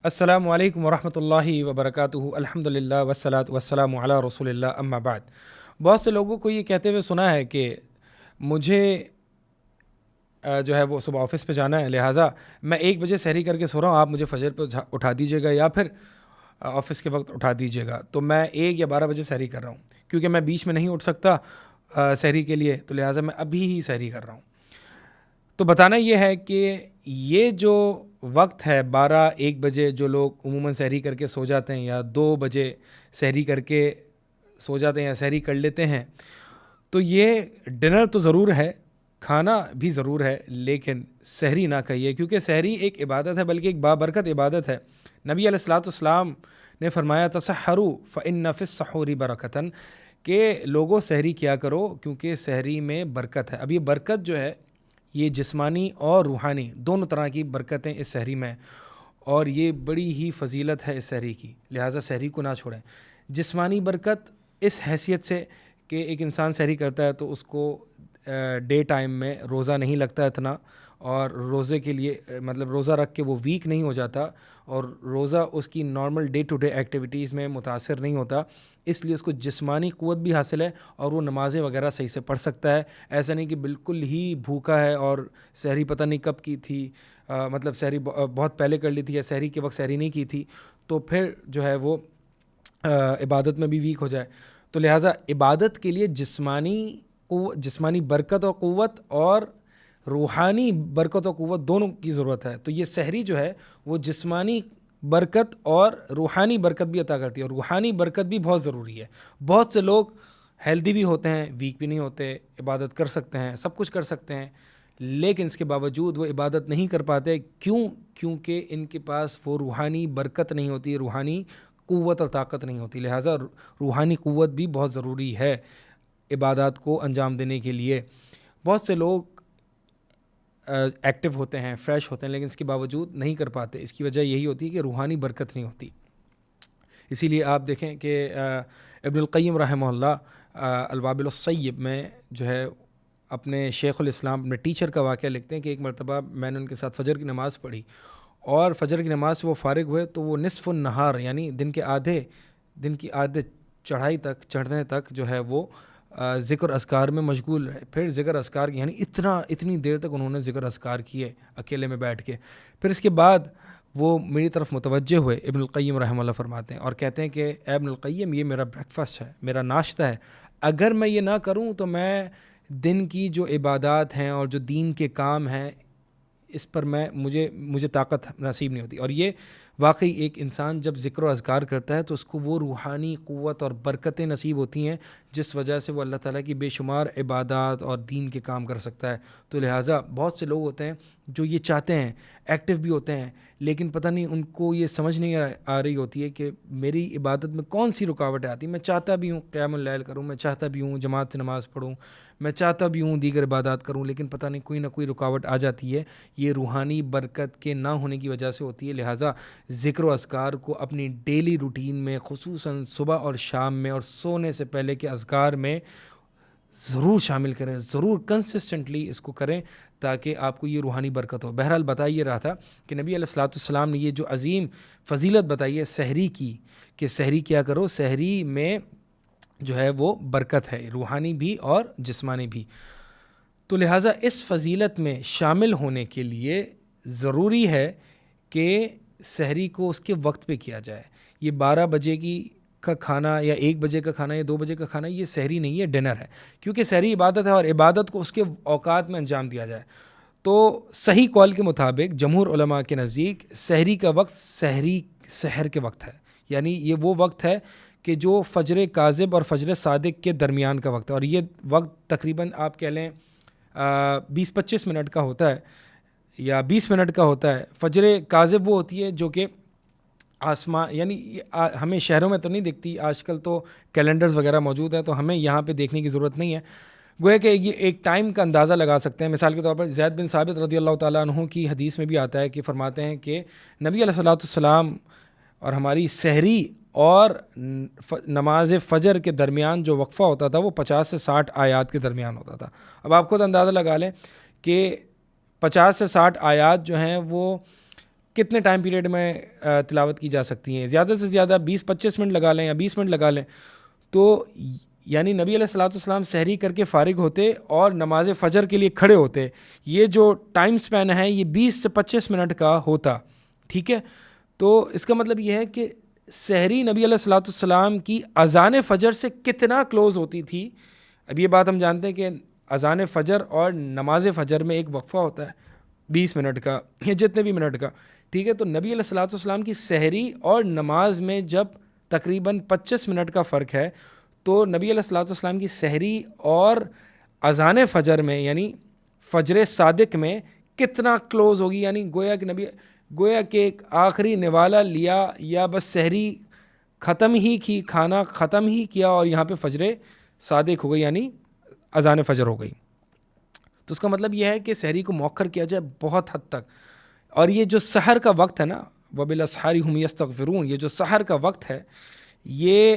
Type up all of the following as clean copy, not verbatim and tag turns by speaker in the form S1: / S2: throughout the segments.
S1: السلام علیکم ورحمۃ اللہ وبرکاتہ۔ الحمدللہ والصلاۃ والسلام علی رسول اللہ، اما بعد۔ بہت سے لوگوں کو یہ کہتے ہوئے سنا ہے کہ مجھے جو ہے وہ صبح آفس پہ جانا ہے، لہٰذا میں 1 بجے سحری کر کے سو رہا ہوں، آپ مجھے فجر پہ اٹھا دیجیے گا یا پھر آفس کے وقت اٹھا دیجیے گا۔ تو میں 1 یا 12 بجے سحری کر رہا ہوں، کیونکہ میں بیچ میں نہیں اٹھ سکتا سحری کے لیے، تو لہٰذا میں ابھی ہی سحری کر رہا ہوں۔ تو بتانا یہ ہے کہ یہ جو وقت ہے 12-1 بجے، جو لوگ عموماً سحری کر کے سو جاتے ہیں یا 2 بجے سحری کر کے سو جاتے ہیں یا سحری کر لیتے ہیں، تو یہ ڈنر تو ضرور ہے، کھانا بھی ضرور ہے، لیکن سحری نہ کھائیے، کیونکہ سحری ایک عبادت ہے، بلکہ ایک بابرکت عبادت ہے۔ نبی علیہ الصلوۃ والسلام نے فرمایا تسحروا فإن فی السحور برکۃ، کہ لوگوں سحری کیا کرو کیونکہ سحری میں برکت ہے۔ اب یہ برکت جو ہے یہ جسمانی اور روحانی دونوں طرح کی برکتیں اس سحری میں، اور یہ بڑی ہی فضیلت ہے اس سحری کی، لہٰذا سحری کو نہ چھوڑیں۔ جسمانی برکت اس حیثیت سے کہ ایک انسان سحری کرتا ہے تو اس کو ڈے ٹائم میں روزہ نہیں لگتا اتنا، اور روزے کے لیے مطلب روزہ رکھ کے وہ ویک نہیں ہو جاتا، اور روزہ اس کی normal day to day activities میں متاثر نہیں ہوتا، اس لیے اس کو جسمانی قوت بھی حاصل ہے اور وہ نمازیں وغیرہ صحیح سے پڑھ سکتا ہے۔ ایسا نہیں کہ بالکل ہی بھوکا ہے اور سحری پتہ نہیں کب کی تھی، مطلب سحری بہت پہلے کر لی تھی یا سحری کے وقت سحری نہیں کی تھی، تو پھر جو ہے وہ عبادت میں بھی ویک ہو جائے۔ تو لہٰذا عبادت کے لیے جسمانی برکت و قوت اور روحانی برکت و قوت دونوں کی ضرورت ہے۔ تو یہ سحری جو ہے وہ جسمانی برکت اور روحانی برکت بھی عطا کرتی ہے، اور روحانی برکت بھی بہت ضروری ہے۔ بہت سے لوگ ہیلدی بھی ہوتے ہیں، ویک بھی نہیں ہوتے، عبادت کر سکتے ہیں، سب کچھ کر سکتے ہیں، لیکن اس کے باوجود وہ عبادت نہیں کر پاتے۔ کیونکہ ان کے پاس وہ روحانی برکت نہیں ہوتی، روحانی قوت اور طاقت نہیں ہوتی، لہٰذا روحانی قوت بھی بہت ضروری ہے عبادات کو انجام دینے کے لیے۔ بہت سے لوگ ایکٹیو ہوتے ہیں، فریش ہوتے ہیں، لیکن اس کے باوجود نہیں کر پاتے۔ اس کی وجہ یہی ہوتی ہے کہ روحانی برکت نہیں ہوتی۔ اسی لیے آپ دیکھیں کہ ابن القیم رحمہ اللہ الوابل الصیب میں جو ہے اپنے شیخ الاسلام اپنے ٹیچر کا واقعہ لکھتے ہیں کہ ایک مرتبہ میں نے ان کے ساتھ فجر کی نماز پڑھی، اور فجر کی نماز سے وہ فارغ ہوئے تو وہ نصف النہار یعنی دن کی آدھے چڑھنے تک جو ہے وہ ذکر اذکار میں مشغول رہے۔ پھر ذکر اذکار یعنی اتنی دیر تک انہوں نے ذکر اذکار کیے اکیلے میں بیٹھ کے۔ پھر اس کے بعد وہ میری طرف متوجہ ہوئے، ابن القیم رحمہ اللہ فرماتے ہیں، اور کہتے ہیں کہ اے ابن القیم، یہ میرا بریک فاسٹ ہے، میرا ناشتہ ہے، اگر میں یہ نہ کروں تو میں دن کی جو عبادات ہیں اور جو دین کے کام ہیں اس پر مجھے طاقت نصیب نہیں ہوتی۔ اور یہ واقعی ایک انسان جب ذکر و اذکار کرتا ہے تو اس کو وہ روحانی قوت اور برکتیں نصیب ہوتی ہیں جس وجہ سے وہ اللہ تعالیٰ کی بے شمار عبادات اور دین کے کام کر سکتا ہے۔ تو لہٰذا بہت سے لوگ ہوتے ہیں جو یہ چاہتے ہیں، ایکٹیو بھی ہوتے ہیں، لیکن پتہ نہیں ان کو یہ سمجھ نہیں آ رہی ہوتی ہے کہ میری عبادت میں کون سی رکاوٹیں آتی ہیں۔ میں چاہتا بھی ہوں قیام اللیل کروں، میں چاہتا بھی ہوں جماعت سے نماز پڑھوں، میں چاہتا بھی ہوں دیگر عبادات کروں، لیکن پتہ نہیں کوئی نہ کوئی رکاوٹ آ جاتی ہے۔ یہ روحانی برکت کے نہ ہونے کی وجہ سے ہوتی ہے۔ لہٰذا ذکر و اذکار کو اپنی ڈیلی روٹین میں، خصوصاً صبح اور شام میں اور سونے سے پہلے کے اذکار میں ضرور شامل کریں، ضرور کنسسٹنٹلی اس کو کریں تاکہ آپ کو یہ روحانی برکت ہو۔ بہرحال بتا یہ رہا تھا کہ نبی علیہ الصلوۃ والسلام نے یہ جو عظیم فضیلت بتائی ہے سحری کی، کہ سحری کیا کرو، سحری میں جو ہے وہ برکت ہے، روحانی بھی اور جسمانی بھی۔ تو لہٰذا اس فضیلت میں شامل ہونے کے لیے ضروری ہے کہ سحری کو اس کے وقت پہ کیا جائے۔ یہ 12 بجے کا کھانا یا 1 بجے کا کھانا یا 2 بجے کا کھانا یہ سحری نہیں ہے، ڈنر ہے، کیونکہ سحری عبادت ہے اور عبادت کو اس کے اوقات میں انجام دیا جائے۔ تو صحیح قول کے مطابق جمہور علماء کے نزدیک سحری کا وقت سحر کے وقت ہے، یعنی یہ وہ وقت ہے کہ جو فجر کاذب اور فجر صادق کے درمیان کا وقت ہے، اور یہ وقت تقریباً آپ کہہ لیں 20-25 منٹ کا ہوتا ہے یا 20 منٹ کا ہوتا ہے۔ فجر کاذب وہ ہوتی ہے جو کہ آسمان یعنی ہمیں شہروں میں تو نہیں دکھتی، آج کل تو کیلنڈرز وغیرہ موجود ہیں تو ہمیں یہاں پہ دیکھنے کی ضرورت نہیں ہے، گویا کہ یہ ایک ٹائم کا اندازہ لگا سکتے ہیں۔ مثال کے طور پر زید بن ثابت رضی اللہ تعالیٰ عنہ کی حدیث میں بھی آتا ہے کہ فرماتے ہیں کہ نبی علیہ الصلوۃ والسلام اور ہماری سحری اور نماز فجر کے درمیان جو وقفہ ہوتا تھا وہ 50 سے 60 آیات کے درمیان ہوتا تھا۔ اب آپ خود اندازہ لگا لیں کہ 50 سے 60 آیات جو ہیں وہ کتنے ٹائم پیریڈ میں تلاوت کی جا سکتی ہیں. زیادہ سے زیادہ 20-25 منٹ لگا لیں یا 20 منٹ لگا لیں. تو یعنی نبی علیہ الصلوۃ والسلام سحری کر کے فارغ ہوتے اور نماز فجر کے لیے کھڑے ہوتے. یہ جو ٹائم سپین ہے یہ 20 سے 25 منٹ کا ہوتا. ٹھیک ہے, تو اس کا مطلب یہ ہے کہ سحری نبی علیہ الصلوۃ والسلام کی اذان فجر سے کتنا کلوز ہوتی تھی. اب یہ بات ہم جانتے ہیں کہ اذان فجر اور نماز فجر میں ایک وقفہ ہوتا ہے 20 منٹ کا یا جتنے بھی منٹ کا. ٹھیک ہے, تو نبی علیہ الصلوۃ والسلام کی سحری اور نماز میں جب تقریباً 25 منٹ کا فرق ہے, تو نبی علیہ الصلوۃ والسلام کی سحری اور اذان فجر میں یعنی فجر صادق میں کتنا کلوز ہوگی. یعنی گویا کہ ایک آخری نوالا لیا یا بس سحری ختم ہی کی, کھانا ختم ہی کیا اور یہاں پہ فجر صادق ہو گئی یعنی اذان فجر ہو گئی. تو اس کا مطلب یہ ہے کہ سحری کو مؤخر کیا جائے بہت حد تک. اور یہ جو سحر کا وقت ہے نا, وَبِالْأَسْحَارِ هُمْ يَسْتَغْفِرُونَ, یہ جو سحر کا وقت ہے, یہ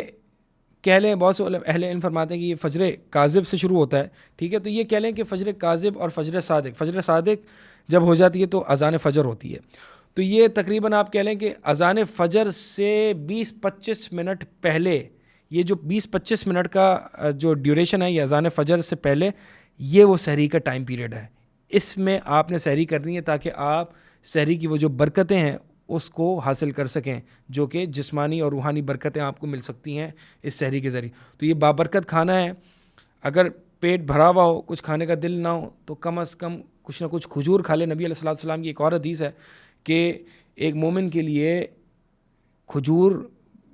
S1: کہہ لیں, بہت سے اہل علم فرماتے ہیں کہ یہ فجر کاذب سے شروع ہوتا ہے. ٹھیک ہے, تو یہ کہہ لیں کہ فجر کاذب اور فجر صادق جب ہو جاتی ہے تو اذان فجر ہوتی ہے. تو یہ تقریباً آپ کہہ لیں کہ اذان فجر سے 20-25 منٹ پہلے, یہ جو 20-25 منٹ کا جو ڈیوریشن ہے یہ اذان فجر سے پہلے, یہ وہ سحری کا ٹائم پیریڈ ہے. اس میں آپ نے سحری کرنی ہے تاکہ آپ سحری کی وہ جو برکتیں ہیں اس کو حاصل کر سکیں, جو کہ جسمانی اور روحانی برکتیں آپ کو مل سکتی ہیں اس سحری کے ذریعے. تو یہ بابرکت کھانا ہے. اگر پیٹ بھرا ہوا ہو, کچھ کھانے کا دل نہ ہو, تو کم از کم کچھ نہ کچھ کھجور کھا لے. نبی علیہ الصلوۃ والسلام کی ایک اور حدیث ہے کہ ایک مومن کے لیے کھجور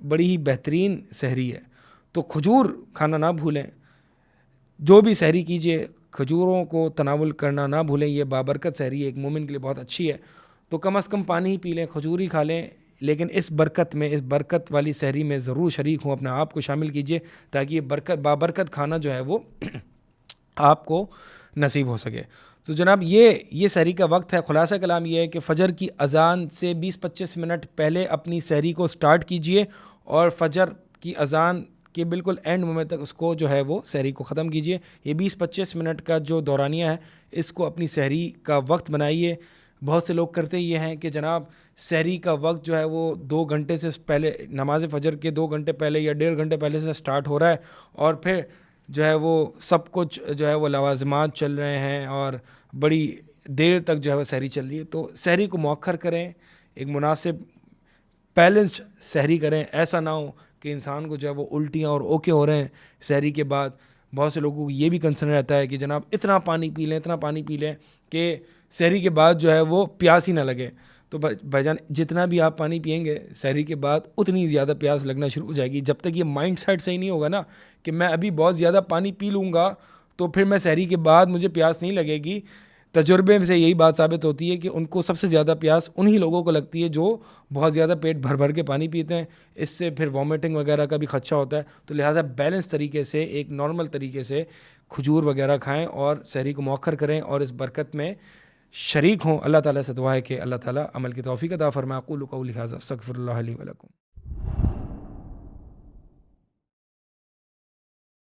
S1: بڑی ہی بہترین سحری ہے. تو کھجور کھانا نہ بھولیں. جو بھی سحری کیجیے کھجوروں کو تناول کرنا نہ بھولیں. یہ بابرکت سحری ہے, ایک مومن کے لیے بہت اچھی ہے. تو کم از کم پانی ہی پی لیں, کھجور ہی کھا لیں, لیکن اس برکت والی سحری میں ضرور شریک ہوں, اپنے آپ کو شامل کیجیے تاکہ یہ بابرکت کھانا جو ہے وہ آپ کو نصیب ہو سکے. تو جناب یہ سحری کا وقت ہے. خلاصہ کلام یہ ہے کہ فجر کی اذان سے 20-25 منٹ پہلے اپنی سحری کو سٹارٹ کیجیے اور فجر کی اذان کے بالکل اینڈ مومنٹ تک اس کو جو ہے وہ سحری کو ختم کیجیے. یہ 20-25 منٹ کا جو دورانیہ ہے اس کو اپنی سحری کا وقت بنائیے. بہت سے لوگ کرتے یہ ہیں کہ جناب سحری کا وقت جو ہے وہ 2 گھنٹے سے پہلے, نماز فجر کے 2 گھنٹے پہلے یا 1.5 گھنٹے پہلے سے سٹارٹ ہو رہا ہے, اور پھر جو ہے وہ سب کچھ جو ہے وہ لوازمات چل رہے ہیں اور بڑی دیر تک جو ہے وہ سحری چل رہی ہے. تو سحری کو مؤخر کریں, ایک مناسب بیلنسڈ سحری کریں. ایسا نہ ہو کہ انسان کو جو ہے وہ الٹیاں اور اوکے ہو رہے ہیں سحری کے بعد. بہت سے لوگوں کو یہ بھی کنسرن رہتا ہے کہ جناب اتنا پانی پی لیں کہ سحری کے بعد جو ہے وہ پیاس ہی نہ لگے. تو بھائی جان جتنا بھی آپ پانی پئیں گے سحری کے بعد اتنی زیادہ پیاس لگنا شروع ہو جائے گی. جب تک یہ مائنڈ سیٹ صحیح نہیں ہوگا نا کہ میں ابھی بہت زیادہ پانی پی لوں گا تو پھر میں سحری کے بعد مجھے پیاس نہیں لگے گی. تجربے سے یہی بات ثابت ہوتی ہے کہ ان کو سب سے زیادہ پیاس انہی لوگوں کو لگتی ہے جو بہت زیادہ پیٹ بھر کے پانی پیتے ہیں. اس سے پھر وامٹنگ وغیرہ کا بھی خدشہ ہوتا ہے. تو لہٰذا بیلنس طریقے سے, ایک نارمل طریقے سے کھجور وغیرہ کھائیں اور سحری کو مؤخر کریں اور اس برکت میں شریک ہوں. اللہ تعالیٰ سے دعا ہے کہ اللہ تعالیٰ عمل کی توفیق عطا فرمائے. اقول قولی ھذا استغفر اللہ لی ولکم.